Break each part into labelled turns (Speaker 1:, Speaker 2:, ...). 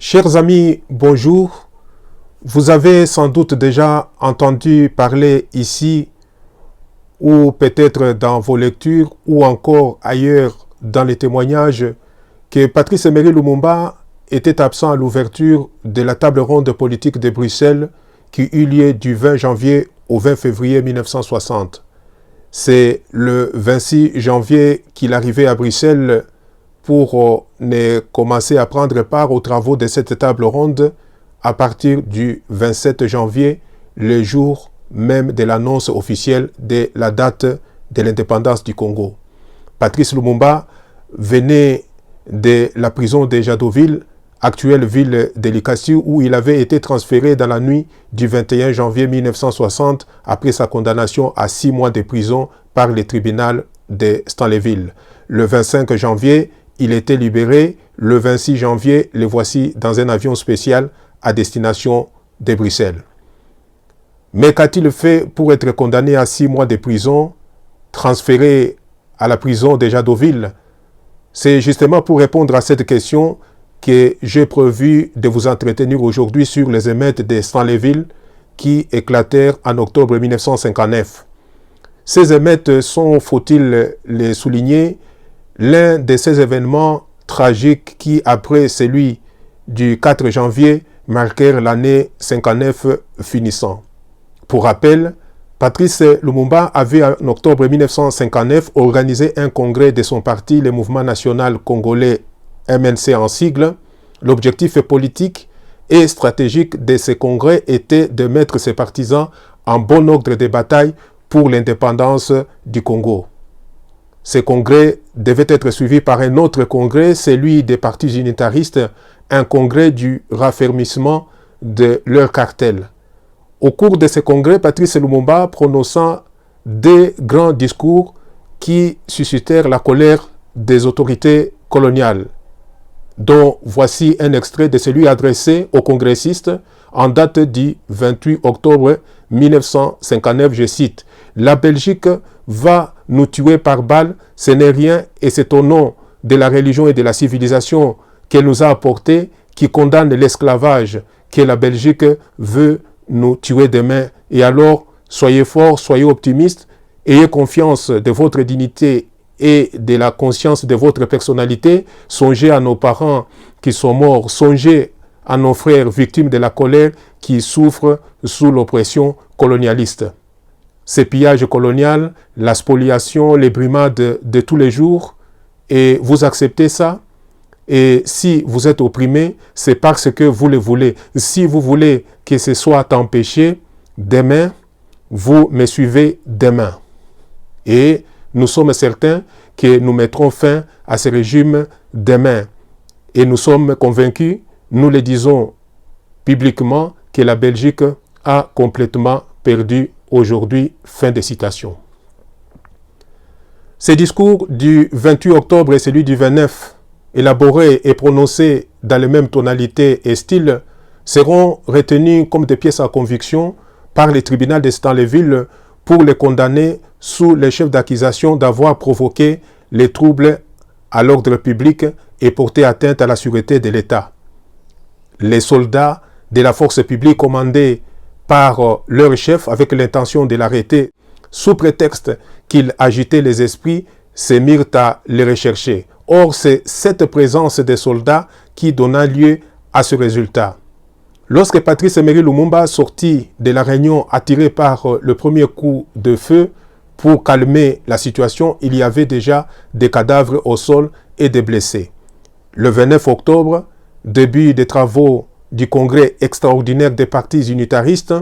Speaker 1: Chers amis, bonjour. Vous avez sans doute déjà entendu parler ici ou peut-être dans vos lectures ou encore ailleurs dans les témoignages que Patrice Emery Lumumba était absent à l'ouverture de la table ronde politique de Bruxelles qui eut lieu du 20 janvier au 20 février 1960. C'est le 26 janvier qu'il arrivait à Bruxelles pour commencer à prendre part aux travaux de cette table ronde à partir du 27 janvier, le jour même de l'annonce officielle de la date de l'indépendance du Congo. Patrice Lumumba venait de la prison de Jadoville, actuelle ville de l'Ikassou, où il avait été transféré dans la nuit du 21 janvier 1960 après sa condamnation à 6 mois de prison par le tribunal de Stanleyville. Le 25 janvier, il était libéré. Le 26 janvier, le voici dans un avion spécial à destination de Bruxelles. Mais qu'a-t-il fait pour être condamné à 6 mois de prison, transféré à la prison de Jadoville? C'est justement pour répondre à cette question que j'ai prévu de vous entretenir aujourd'hui sur les émeutes de Stanleyville qui éclatèrent en octobre 1959. Ces émeutes sont, faut-il le souligner, l'un de ces événements tragiques qui, après celui du 4 janvier, marquèrent l'année 59 finissant. Pour rappel, Patrice Lumumba avait en octobre 1959 organisé un congrès de son parti, le Mouvement national congolais MNC en sigle. L'objectif politique et stratégique de ce congrès était de mettre ses partisans en bon ordre de bataille pour l'indépendance du Congo. Ce congrès devait être suivi par un autre congrès, celui des partis unitaristes, un congrès du raffermissement de leur cartel. Au cours de ce congrès, Patrice Lumumba prononça des grands discours qui suscitèrent la colère des autorités coloniales, dont voici un extrait de celui adressé aux congressistes en date du 28 octobre 1959, je cite: « La Belgique va nous tuer par balle, ce n'est rien et c'est au nom de la religion et de la civilisation qu'elle nous a apporté qui condamne l'esclavage que la Belgique veut nous tuer demain. Et alors, soyez forts, soyez optimistes, ayez confiance de votre dignité et de la conscience de votre personnalité. Songez à nos parents qui sont morts, songez à nos frères victimes de la colère qui souffrent sous l'oppression colonialiste. Ces pillages coloniaux, la spoliation, les brimades de tous les jours, et vous acceptez ça? Et si vous êtes opprimé, c'est parce que vous le voulez. Si vous voulez que ce soit empêché, demain, vous me suivez demain. Et nous sommes certains que nous mettrons fin à ce régime demain. Et nous sommes convaincus, nous le disons publiquement, que la Belgique a complètement perdu aujourd'hui. Fin de citation. Ces discours du 28 octobre et celui du 29, élaborés et prononcés dans les mêmes tonalités et styles, seront retenus comme des pièces à conviction par le tribunal de Stanleyville pour les condamner sous les chefs d'accusation d'avoir provoqué les troubles à l'ordre public et porté atteinte à la sûreté de l'État. Les soldats de la force publique commandés par leur chef avec l'intention de l'arrêter sous prétexte qu'il agitait les esprits se mirent à les rechercher. Or, c'est cette présence des soldats qui donna lieu à ce résultat. Lorsque Patrice Emery Lumumba sortit de la réunion attiré par le premier coup de feu pour calmer la situation, il y avait déjà des cadavres au sol et des blessés. Le 29 octobre, début des travaux du congrès extraordinaire des partis unitaristes,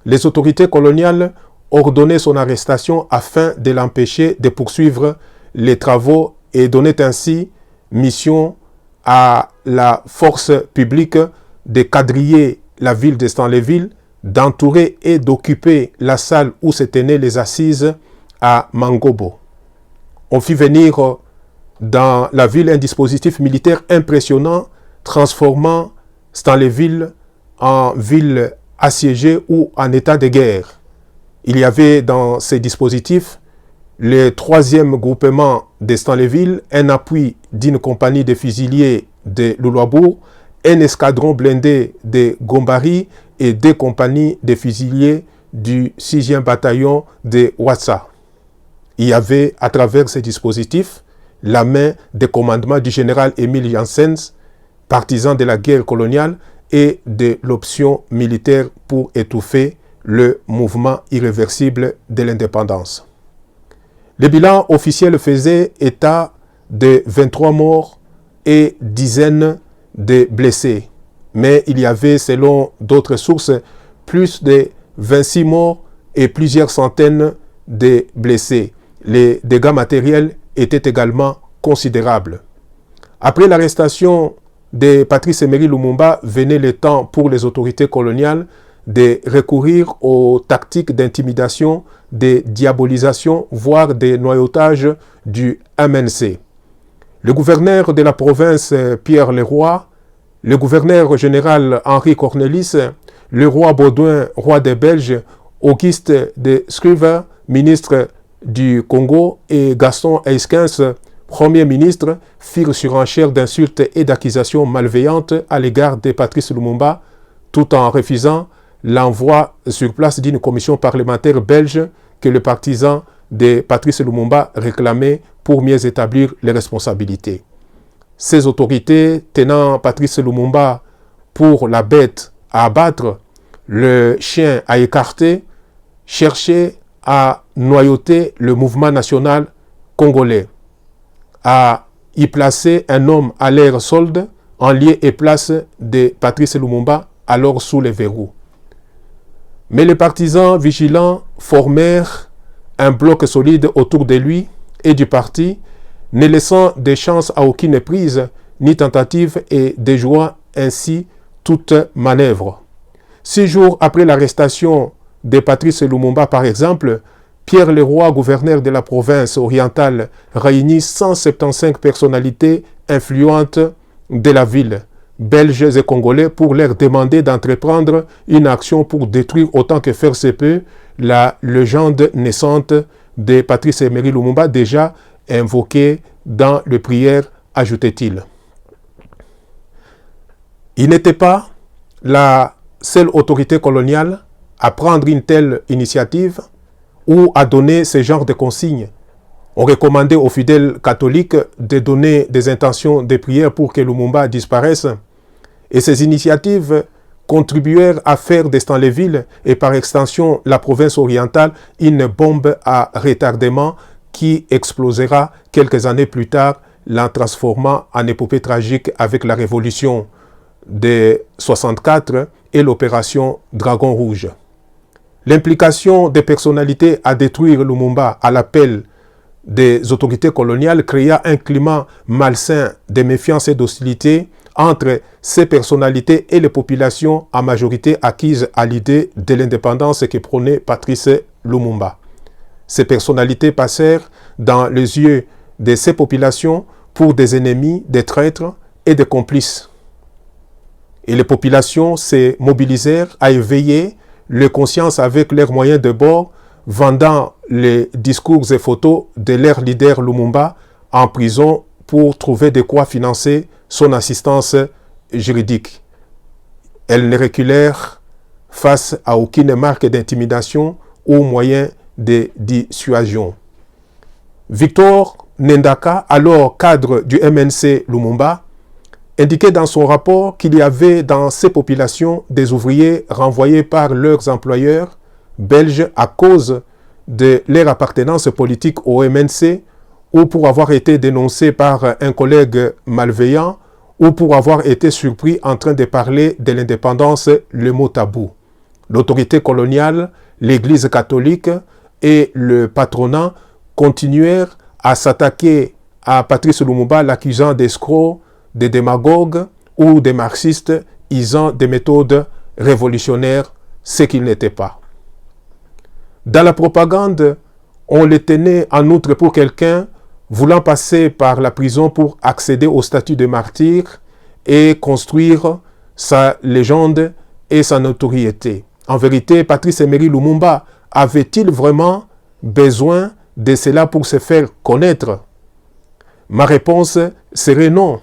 Speaker 1: les autorités coloniales ordonnaient son arrestation afin de l'empêcher de poursuivre les travaux et donnait ainsi mission à la force publique de quadriller la ville de Stanleyville, d'entourer et d'occuper la salle où se tenaient les assises à Mangobo. On fit venir dans la ville un dispositif militaire impressionnant, transformant Stanleyville en ville assiégée ou en état de guerre. Il y avait dans ces dispositifs le 3e groupement de Stanleyville, un appui d'une compagnie de fusiliers de Luluabourg, un escadron blindé de Gombari et 2 compagnies de fusiliers du 6e bataillon de Ouassa. Il y avait, à travers ces dispositifs, la main des commandements du général Émile Janssens, partisan de la guerre coloniale et de l'option militaire pour étouffer le mouvement irréversible de l'indépendance. Le bilan officiel faisait état de 23 morts et dizaines de blessés. Mais il y avait, selon d'autres sources, plus de 26 morts et plusieurs centaines de blessés. Les dégâts matériels étaient également considérables. Après l'arrestation de Patrice Emery Lumumba, venait le temps pour les autorités coloniales de recourir aux tactiques d'intimidation, de diabolisation, voire de noyautage du MNC. Le gouverneur de la province Pierre Leroy, le gouverneur général Henri Cornelis, le roi Baudouin, roi des Belges, Auguste de Scriver, ministre du Congo, et Gaston Eyskens, Premier ministre, firent surenchère d'insultes et d'accusations malveillantes à l'égard de Patrice Lumumba, tout en refusant l'envoi sur place d'une commission parlementaire belge que le partisan de Patrice Lumumba réclamait pour mieux établir les responsabilités. Ces autorités, tenant Patrice Lumumba pour la bête à abattre, le chien à écarter, cherchaient à noyauter le mouvement national congolais, à y placer un homme à l'air solde en lieu et place de Patrice Lumumba, alors sous les verrous. Mais les partisans vigilants formèrent un bloc solide autour de lui et du parti, ne laissant de chance à aucune prise ni tentative et déjouant ainsi toute manœuvre. 6 jours après l'arrestation de Patrice Lumumba, par exemple, Pierre Leroy, gouverneur de la province orientale, réunit 175 personnalités influentes de la ville, belges et congolais, pour leur demander d'entreprendre une action pour détruire autant que faire se peut la légende naissante de Patrice Emery Lumumba, déjà invoquée dans les prières, ajoutait-il. Il n'était pas la seule autorité coloniale à prendre une telle initiative ou à donner ce genre de consignes. On recommandait aux fidèles catholiques de donner des intentions de prière pour que Lumumba disparaisse. Et ces initiatives contribuèrent à faire de Stanleyville et par extension la province orientale une bombe à retardement qui explosera quelques années plus tard, la transformant en épopée tragique avec la révolution de 64 et l'opération Dragon Rouge. L'implication des personnalités à détruire Lumumba à l'appel des autorités coloniales créa un climat malsain de méfiance et d'hostilité entre ces personnalités et les populations en majorité acquises à l'idée de l'indépendance que prônait Patrice Lumumba. Ces personnalités passèrent dans les yeux de ces populations pour des ennemis, des traîtres et des complices. Et les populations se mobilisèrent à éveiller les consciences avec leurs moyens de bord, vendant les discours et photos de leur leader Lumumba en prison pour trouver de quoi financer son assistance juridique. Elles ne reculèrent face à aucune marque d'intimidation ou moyen de dissuasion. Victor Nendaka, alors cadre du MNC Lumumba, indiquait dans son rapport qu'il y avait dans ces populations des ouvriers renvoyés par leurs employeurs belges à cause de leur appartenance politique au MNC ou pour avoir été dénoncés par un collègue malveillant ou pour avoir été surpris en train de parler de l'indépendance, le mot tabou. L'autorité coloniale, l'Église catholique et le patronat continuèrent à s'attaquer à Patrice Lumumba, l'accusant d'escroc, de démagogues ou de marxistes usant des méthodes révolutionnaires, ce qu'il n'était pas. Dans la propagande, on le tenait en outre pour quelqu'un voulant passer par la prison pour accéder au statut de martyr et construire sa légende et sa notoriété. En vérité, Patrice Emery Lumumba avait-il vraiment besoin de cela pour se faire connaître? Ma réponse serait non.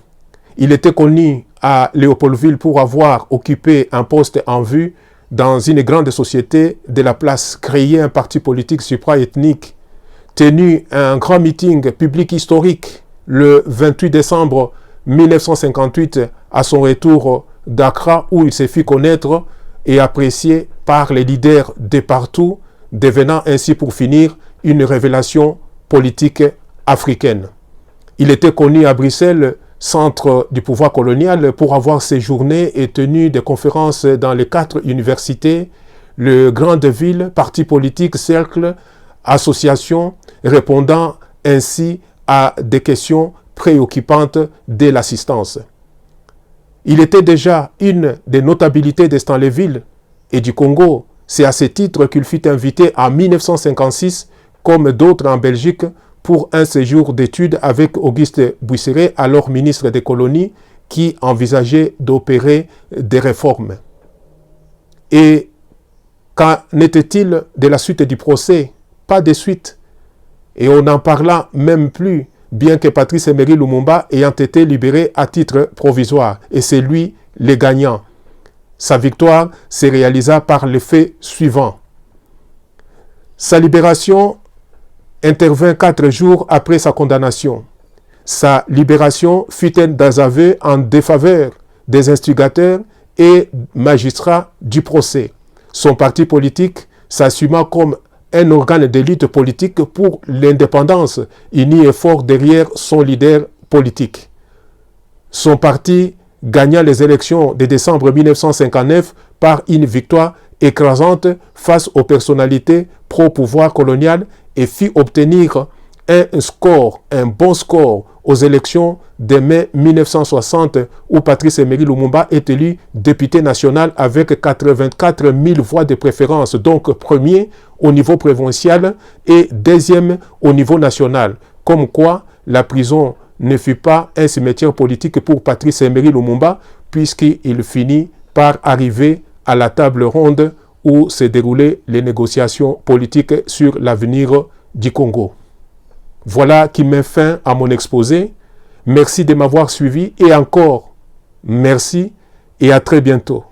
Speaker 1: Il était connu à Léopoldville pour avoir occupé un poste en vue dans une grande société de la place, créé un parti politique supra-ethnique, tenu un grand meeting public historique le 28 décembre 1958 à son retour d'Accra, où il s'est fait connaître et apprécié par les leaders de partout, devenant ainsi pour finir une révélation politique africaine. Il était connu à Bruxelles, centre du pouvoir colonial, pour avoir séjourné et tenu des conférences dans les 4 universités, les grandes villes, partis politiques, cercles, associations, répondant ainsi à des questions préoccupantes de l'assistance. Il était déjà une des notabilités de Stanleyville et du Congo. C'est à ce titre qu'il fut invité en 1956, comme d'autres en Belgique, pour un séjour d'études avec Auguste Buisseret, alors ministre des colonies, qui envisageait d'opérer des réformes. Et qu'en était-il de la suite du procès? Pas de suite. Et on n'en parla même plus, bien que Patrice Emery Lumumba ayant été libéré à titre provisoire. Et c'est lui le gagnant. Sa victoire se réalisa par le fait suivant. Sa libération intervint 4 jours après sa condamnation. Sa libération fut un désaveu en défaveur des instigateurs et magistrats du procès. Son parti politique s'assuma comme un organe de lutte politique pour l'indépendance, uni et fort derrière son leader politique. Son parti gagna les élections de décembre 1959 par une victoire écrasante face aux personnalités pro-pouvoir colonial et fit obtenir un bon score aux élections de mai 1960 où Patrice Emery Lumumba est élu député national avec 84 000 voix de préférence, donc premier au niveau provincial et deuxième au niveau national. Comme quoi, la prison ne fut pas un cimetière politique pour Patrice Emery Lumumba, puisqu'il finit par arriver à la table ronde où se déroulaient les négociations politiques sur l'avenir du Congo. Voilà qui met fin à mon exposé. Merci de m'avoir suivi et encore merci et à très bientôt.